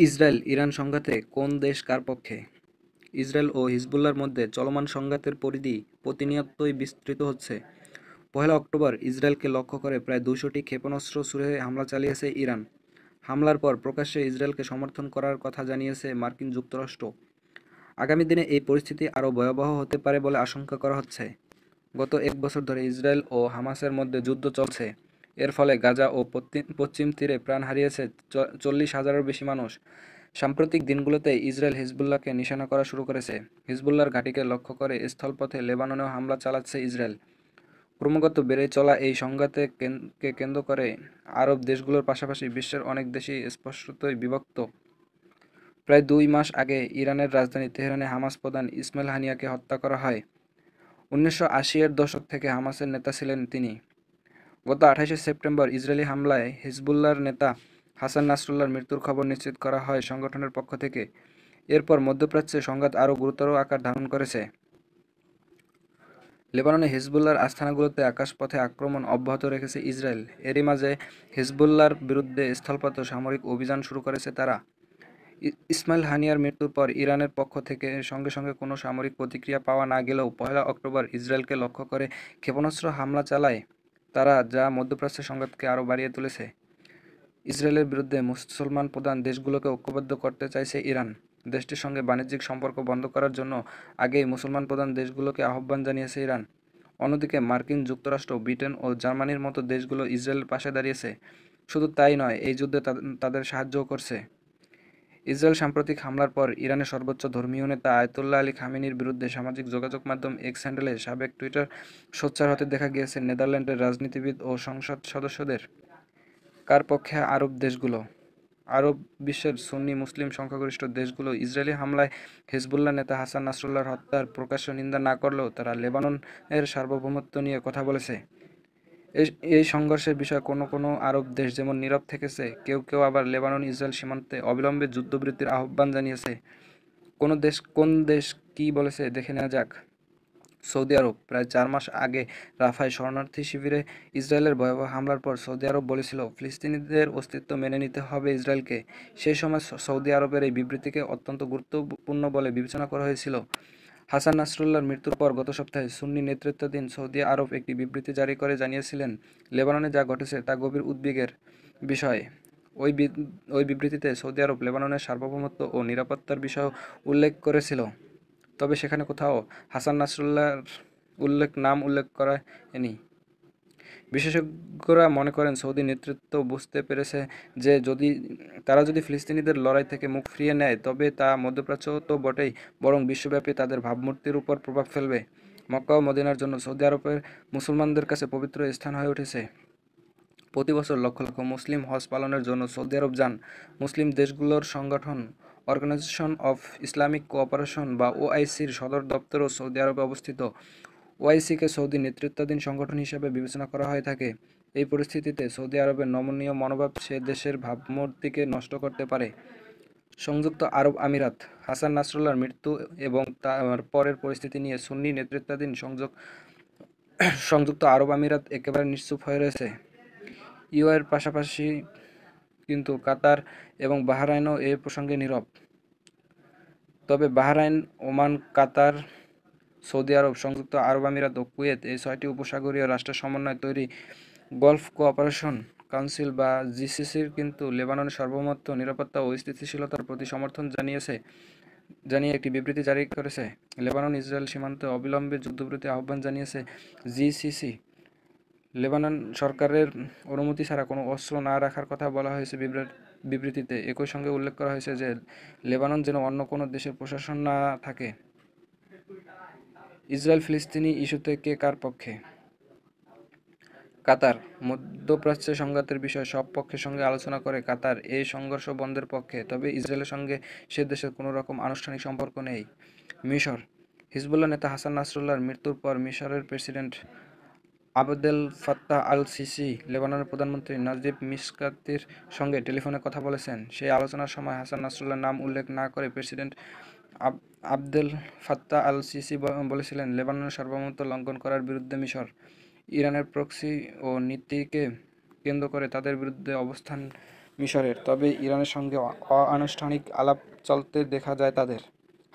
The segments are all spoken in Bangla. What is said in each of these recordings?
ইসরায়েল ইরান সংঘাতে কোন দেশ কার পক্ষে? ইসরায়েল ও হিজবুল্লাহর মধ্যে চলমান সংঘাতের পরিধি প্রতিনিয়তই বিস্তৃত হচ্ছে। পহেলা অক্টোবর ইসরায়েলকে লক্ষ্য করে প্রায় ২০০টি ক্ষেপণাস্ত্র ছুড়ে হামলা চালিয়েছে ইরান। হামলার পর প্রকাশ্যে ইসরায়েলকে সমর্থন করার কথা জানিয়েছে মার্কিন যুক্তরাষ্ট্র। আগামী দিনে এই পরিস্থিতি আরও ভয়াবহ হতে পারে বলে আশঙ্কা করা হচ্ছে। গত এক বছর ধরে ইসরায়েল ও হামাসের মধ্যে যুদ্ধ চলছে। এর ফলে গাজা ও পশ্চিম তীরে প্রাণ হারিয়েছে ৪০,০০০-এরও বেশি মানুষ। সাম্প্রতিক দিনগুলোতে ইসরায়েল হিজবুল্লাহকে নিশানা করা শুরু করেছে। হিজবুল্লাহর ঘাঁটিকে লক্ষ্য করে স্থলপথে লেবাননেও হামলা চালাচ্ছে ইসরায়েল। ক্রমাগত বেড়ে চলা এই সংঘাতকে কেন্দ্র করে আরব দেশগুলোর পাশাপাশি বিশ্বের অনেক দেশই স্পষ্টতই বিভক্ত। প্রায় ২ মাস আগে ইরানের রাজধানী তেহরানে হামাস প্রধান ইসমাইল হানিয়াকে হত্যা করা হয়। ১৯৮০-এর দশক থেকে হামাসের নেতা ছিলেন তিনি। গত ২৮শে সেপ্টেম্বর ইসরায়েলি হামলায় হিজবুল্লাহর নেতা হাসান নাসরুল্লাহর মৃত্যুর খবর নিশ্চিত করা হয় সংগঠনের পক্ষ থেকে। এরপর মধ্যপ্রাচ্যে সংঘাত আরও গুরুতর আকার ধারণ করেছে। লেবাননে হিজবুল্লাহর আস্তানাগুলোতে আকাশপথে আক্রমণ অব্যাহত রেখেছে ইসরায়েল। এরই মাঝে হিজবুল্লাহর বিরুদ্ধে স্থলপথে সামরিক অভিযান শুরু করেছে তারা। ইসমাইল হানিয়ার মৃত্যুর পর ইরানের পক্ষ থেকে সঙ্গে সঙ্গে কোনো সামরিক প্রতিক্রিয়া পাওয়া না গেলেও পহেলা অক্টোবর ইসরায়েলকে লক্ষ্য করে ক্ষেপণাস্ত্র হামলা চালায় তারা, যা মধ্যপ্রাচ্যের সংঘাতকে আরও বাড়িয়ে তুলেছে। ইসরায়েলের বিরুদ্ধে মুসলমান প্রধান দেশগুলোকে ঐক্যবদ্ধ করতে চাইছে ইরান। দেশটির সঙ্গে বাণিজ্যিক সম্পর্ক বন্ধ করার জন্য আগেই মুসলমান প্রধান দেশগুলোকে আহ্বান জানিয়েছে ইরান। অন্যদিকে মার্কিন যুক্তরাষ্ট্র, ব্রিটেন ও জার্মানির মতো দেশগুলো ইসরায়েলের পাশে দাঁড়িয়েছে। শুধু তাই নয়, এই যুদ্ধে তাদের সাহায্যও করছে। ইসরায়েল সাম্প্রতিক হামলার পর ইরানের সর্বোচ্চ ধর্মীয় নেতা আয়াতুল্লাহ আলী খামেনির বিরুদ্ধে সামাজিক যোগাযোগ মাধ্যম এক্স হ্যান্ডেলে সাবেক টুইটার সোচ্চার হতে দেখা গিয়েছে নেদারল্যান্ডের রাজনীতিবিদ ও সংসদ সদস্যদের। কার পক্ষে আরব দেশগুলো? আরব বিশ্বের সুন্নি মুসলিম সংখ্যাগরিষ্ঠ দেশগুলো ইসরায়েলি হামলায় হিজবুল্লাহ নেতা হাসান নাসরুল্লাহর হত্যার প্রকাশ্য নিন্দা না করলেও তারা লেবাননের সার্বভৌমত্ব নিয়ে কথা বলেছে। এই এই সংঘর্ষের বিষয়ে কোনো কোনো আরব দেশ যেমন নীরব থেকেছে, কেউ কেউ আবার লেবানন ইসরায়েল সীমান্তে অবিলম্বে যুদ্ধবিরতির আহ্বান জানিয়েছে। কোন দেশ কী বলেছে দেখে নেওয়া যাক। সৌদি আরব প্রায় ৪ মাস আগে রাফায় শরণার্থী শিবিরে ইসরায়েলের ভয়াবহ হামলার পর সৌদি আরব বলেছিল ফিলিস্তিনিদের অস্তিত্ব মেনে নিতে হবে ইসরায়েলকে। সেই সময় সৌদি আরবের এই বিবৃতিকে অত্যন্ত গুরুত্বপূর্ণ বলে বিবেচনা করা হয়েছিল। হাসান নাসরুল্লাহর মৃত্যুর পর গত সপ্তাহে সুন্নি নেতৃত্বাধীন সৌদি আরব একটি বিবৃতি জারি করে জানিয়েছিলেন, লেবাননে যা ঘটেছে তা গভীর উদ্বেগের বিষয়। ওই বিবৃতিতে সৌদি আরব লেবাননের সার্বভৌমত্ব ও নিরাপত্তার বিষয়ও উল্লেখ করেছিল। তবে সেখানে কোথাও হাসান নাসরুল্লাহর নাম উল্লেখ করেনি। বিশেষজ্ঞরা মনে করেন সৌদি নেতৃত্ব বুঝতে পেরেছে যে তারা যদি ফিলিস্তিনিদের লড়াই থেকে মুখ ফিরিয়ে নেয় তবে তা মধ্যপ্রাচ্য তো বটেই, বরং বিশ্বব্যাপী তাদের ভাবমূর্তির উপর প্রভাব ফেলবে। মক্কা ও মদিনার জন্য সৌদি আরবের মুসলমানদের কাছে পবিত্র স্থান হয়ে উঠেছে। প্রতি বছর লক্ষ লক্ষ মুসলিম হজ পালনের জন্য সৌদি আরব যান। মুসলিম দেশগুলোর সংগঠন অর্গানাইজেশন অফ ইসলামিক কোঅপারেশন বা ওআইসির সদর দপ্তরও সৌদি আরবে অবস্থিত। ওআইসিকে সৌদি নেতৃত্বাধীন সংগঠন হিসেবে বিবেচনা করা হয়ে থাকে। এই পরিস্থিতিতে সৌদি আরবের নমনীয় মনোভাব সে দেশের ভাবমূর্তিকে নষ্ট করতে পারে। সংযুক্ত আরব আমিরাত হাসান নাসরুল্লাহর মৃত্যু এবং তার পরের পরিস্থিতি নিয়ে সুন্নি নেতৃত্বাধীন সংযুক্ত আরব আমিরাত একেবারে নিশ্চুপ হয়ে রয়েছে। ইউএর পাশাপাশি কিন্তু কাতার এবং বাহরাইনও এ প্রসঙ্গে নীরব। তবে বাহরাইন, ওমান, কাতার, সৌদি আরব, সংযুক্ত আরব আমিরাত ও কুয়েত এই ৬টি উপসাগরীয় রাষ্ট্রের সমন্বয়ে তৈরি গলফ কোঅপারেশন কাউন্সিল বা জিসিসির কিন্তু লেবাননের সার্বভৌমত্ব, নিরাপত্তা ও স্থিতিশীলতার প্রতি সমর্থন জানিয়ে একটি বিবৃতি জারি করেছে। লেবানন ইসরায়েল সীমান্তে অবিলম্বে যুদ্ধবিরতির আহ্বান জানিয়েছে জিসিসি। লেবানন সরকারের অনুমতি ছাড়া কোনো অস্ত্র না রাখার কথা বলা হয়েছে বিবৃতিতে। একই সঙ্গে উল্লেখ করা হয়েছে যে লেবানন যেন অন্য কোনো দেশের প্রশাসন না থাকে। ইসরায়েল ফিলিস্তিনি ইস্যুতে কে কার পক্ষে? কাতার মধ্যপ্রাচ্যে সংঘাতের বিষয়ে সব পক্ষের সঙ্গে আলোচনা করে কাতার এই সংঘর্ষ বন্ধের পক্ষে, তবে ইসরায়েলের সঙ্গে সে দেশের কোনো রকম আনুষ্ঠানিক সম্পর্ক নেই। মিশর হিজবুল্লাহ নেতা হাসান নাসরুল্লাহর মৃত্যুর পর মিশরের প্রেসিডেন্ট আবদেল ফাত্তাহ আল-সিসি লেবাননের প্রধানমন্ত্রী নাজিব মিসকাতির সঙ্গে টেলিফোনে কথা বলেছেন। সেই আলোচনার সময় হাসান নাসরুল্লাহর নাম উল্লেখ না করে প্রেসিডেন্ট আবদেল ফাত্তাহ আল-সিসি বলেছিলেন, লেবাননের সার্বভৌমত্ব লঙ্ঘন করার বিরুদ্ধে মিশর ইরানের প্রক্সি ও নীতিকে কেন্দ্র করে তাদের বিরুদ্ধে অবস্থান মিশরের, তবে ইরানের সঙ্গে অনানুষ্ঠানিক আলাপ চলতে দেখা যায় তাদের।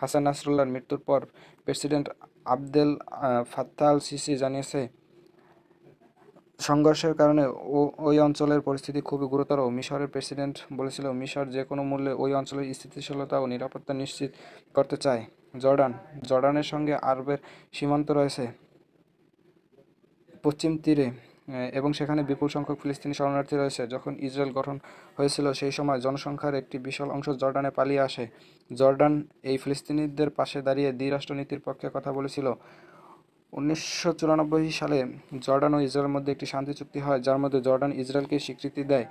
হাসান নাসরুল্লাহর মৃত্যুর পর president Abdel Fattah al CC জানিয়েছে, সংঘর্ষের কারণে ওই অঞ্চলের পরিস্থিতি খুবই গুরুতর। মিশরের প্রেসিডেন্ট বলেছিল, মিশর যে কোনো মূল্যে ওই অঞ্চলের স্থিতিশীলতা ও নিরাপত্তা নিশ্চিত করতে চায়। জর্ডানের সঙ্গে আরবের সীমান্ত রয়েছে পশ্চিম তীরে, এবং সেখানে বিপুল সংখ্যক ফিলিস্তিনি শরণার্থী রয়েছে। যখন ইসরায়েল গঠন হয়েছিল সেই সময় জনসংখ্যার একটি বিশাল অংশ জর্ডানে পালিয়ে আসে। জর্ডান এই ফিলিস্তিনিদের পাশে দাঁড়িয়ে দ্বিরাষ্ট্র নীতির পক্ষে কথা বলেছিল। 1994 সালে জর্ডান ও ইসরায়েলের মধ্যে একটি শান্তি চুক্তি হয়, যার মধ্যে জর্ডান ইসরায়েলকে স্বীকৃতি দেয়।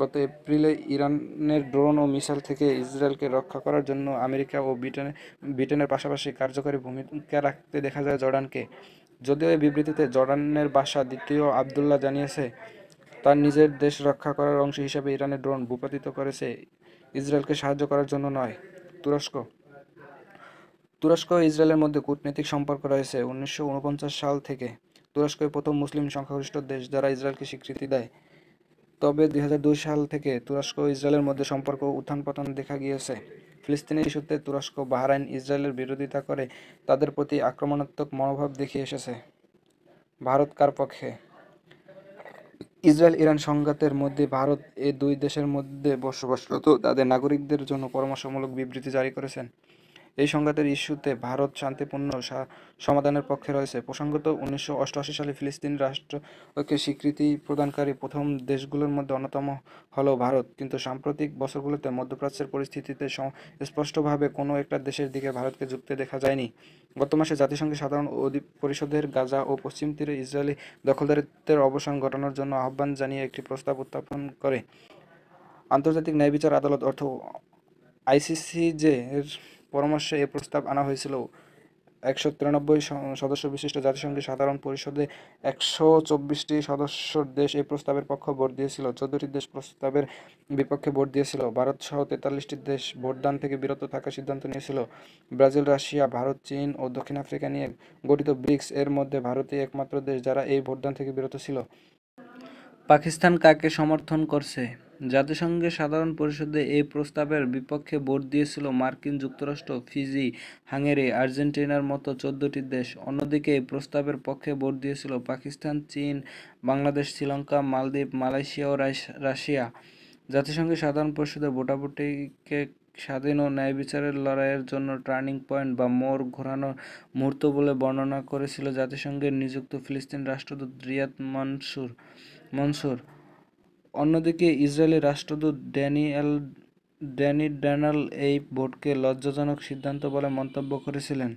গত এপ্রিলে ইরানের ড্রোন ও মিসাইল থেকে ইসরায়েলকে রক্ষা করার জন্য আমেরিকা ও ব্রিটেনের পাশাপাশি কার্যকরী ভূমিকা রাখতে দেখা যায় জর্ডানকে। যদিও এই বিবৃতিতে জর্ডানের বাদশাহ দ্বিতীয় আবদুল্লাহ জানিয়েছে, তার নিজের দেশ রক্ষা করার অংশ হিসেবে ইরানের ড্রোন ভূপাতিত করেছে, ইসরায়েলকে সাহায্য করার জন্য নয়। তুরস্ক তুরস্ক ও ইসরায়েলের মধ্যে কূটনৈতিক সম্পর্ক রয়েছে 1949 সাল থেকে। তুরস্কই প্রথম মুসলিম সংখ্যাগরিষ্ঠ দেশ যারা ইসরায়েলকে স্বীকৃতি দেয়। তবে 2002 সাল থেকে তুরস্ক ও ইসরায়েলের মধ্যে সম্পর্ক উত্থান-পতন দেখা গিয়েছে। ফিলিস্তিনি ইস্যুতে তুরস্ক, বাহরাইন ইসরায়েলের বিরোধিতা করে তাদের প্রতি আক্রমণাত্মক মনোভাব দেখিয়ে এসেছে। ভারত কার পক্ষে? ইসরায়েল-ইরান সংঘাতের মধ্যে ভারত এ দুই দেশের মধ্যে বসবাসরত তাদের নাগরিকদের জন্য পরামর্শমূলক বিবৃতি জারি করেছেন। এই সংঘাতের ইস্যুতে ভারত শান্তিপূর্ণ সমাধানের পক্ষে রয়েছে। প্রসঙ্গত, 1988 সালে ফিলিস্তিনি রাষ্ট্রকে স্বীকৃতি প্রদানকারী প্রথম দেশগুলোর মধ্যে অন্যতম হলো ভারত। কিন্তু সাম্প্রতিক বছরগুলোতে মধ্যপ্রাচ্যের পরিস্থিতিতে স্পষ্টভাবে কোনো একটা দেশের দিকে ভারতকে ঝুঁকতে দেখা যায়নি। গত মাসে জাতিসংঘের সাধারণ পরিষদের গাজা ও পশ্চিম তীরে ইসরায়েলি দখলদারিত্বের অবসান ঘটানোর জন্য আহ্বান জানিয়ে একটি প্রস্তাব উত্থাপন করে আন্তর্জাতিক ন্যায়বিচার আদালত আইসিসিজে এর পরামর্শে এ প্রস্তাব আনা হয়েছিল। 193 সদস্য বিশিষ্ট জাতিসংঘের সাধারণ পরিষদে 124টি সদস্য দেশ এই প্রস্তাবের পক্ষে ভোট দিয়েছিল, 14টি দেশ প্রস্তাবের বিপক্ষে ভোট দিয়েছিল। ভারত সহ 43টি দেশ ভোটদান থেকে বিরত থাকার সিদ্ধান্ত নিয়েছিল। ব্রাজিল, রাশিয়া, ভারত, চীন ও দক্ষিণ আফ্রিকা নিয়ে গঠিত ব্রিক্স এর মধ্যে ভারতই একমাত্র দেশ যারা এই ভোটদান থেকে বিরত ছিল। পাকিস্তান কাকে সমর্থন করছে? জাতিসংঘের সাধারণ পরিষদে এই প্রস্তাবের বিপক্ষে ভোট দিয়েছিল মার্কিন যুক্তরাষ্ট্র, ফিজি, হাঙ্গেরি, আর্জেন্টিনার মতো 14টি দেশ। অন্যদিকে এই প্রস্তাবের পক্ষে ভোট দিয়েছিল পাকিস্তান, চীন, বাংলাদেশ, শ্রীলঙ্কা, মালদ্বীপ, মালয়েশিয়া ও রাশিয়া। জাতিসংঘের সাধারণ পরিষদে ভোটাভুটিকে স্বাধীন ও ন্যায়বিচারের লড়াইয়ের জন্য টার্নিং পয়েন্ট বা মোড় ঘোরানোর মুহূর্ত বলে বর্ণনা করেছিল জাতিসংঘের নিযুক্ত ফিলিস্তিন রাষ্ট্রদূত রিয়াদ মনসুর। অন্যদিকে ইসরায়েলি রাষ্ট্রদূত ড্যানি ড্যানাল এই ভোটকে লজ্জাজনক সিদ্ধান্ত বলে মন্তব্য করেছিলেন।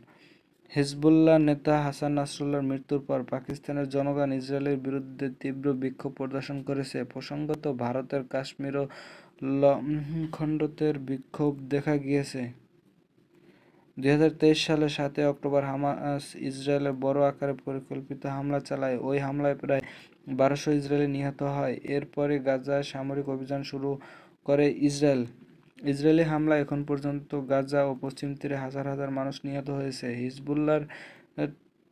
হিজবুল্লাহ নেতা হাসান নাসরুল্লাহর মৃত্যুর পর পাকিস্তানের জনগণ ইসরায়েলের বিরুদ্ধে তীব্র বিক্ষোভ প্রদর্শন করেছে। প্রসঙ্গত, ভারতের কাশ্মীর ও লঙ্কানদের বিক্ষোভ দেখা গিয়েছে। 2023 সালের 7 অক্টোবর হামাস ইসরায়েলে বড় আকারে পরিকল্পিত হামলা চালায়। ওই হামলায় প্রায় 1200 ইসরায়েলি নিহত হয়। এরপরই গাজায় সামরিক অভিযান শুরু করে ইসরায়েল। ইসরায়েলি হামলায় এখন পর্যন্ত গাজা ও পশ্চিম তীরে হাজার হাজার মানুষ নিহত হয়েছে। হিজবুল্লাহর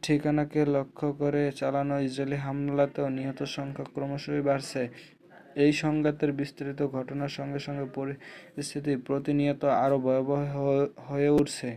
ঠিকানাকে লক্ষ্য করে চালানো ইসরায়েলি হামলাতেও নিহতের সংখ্যা ক্রমশই বাড়ছে। এই সংঘাতের বিস্তৃত ঘটনার সঙ্গে সঙ্গে পরিস্থিতি প্রতিনিয়ত আরও ভয়াবহ হয়ে উঠছে।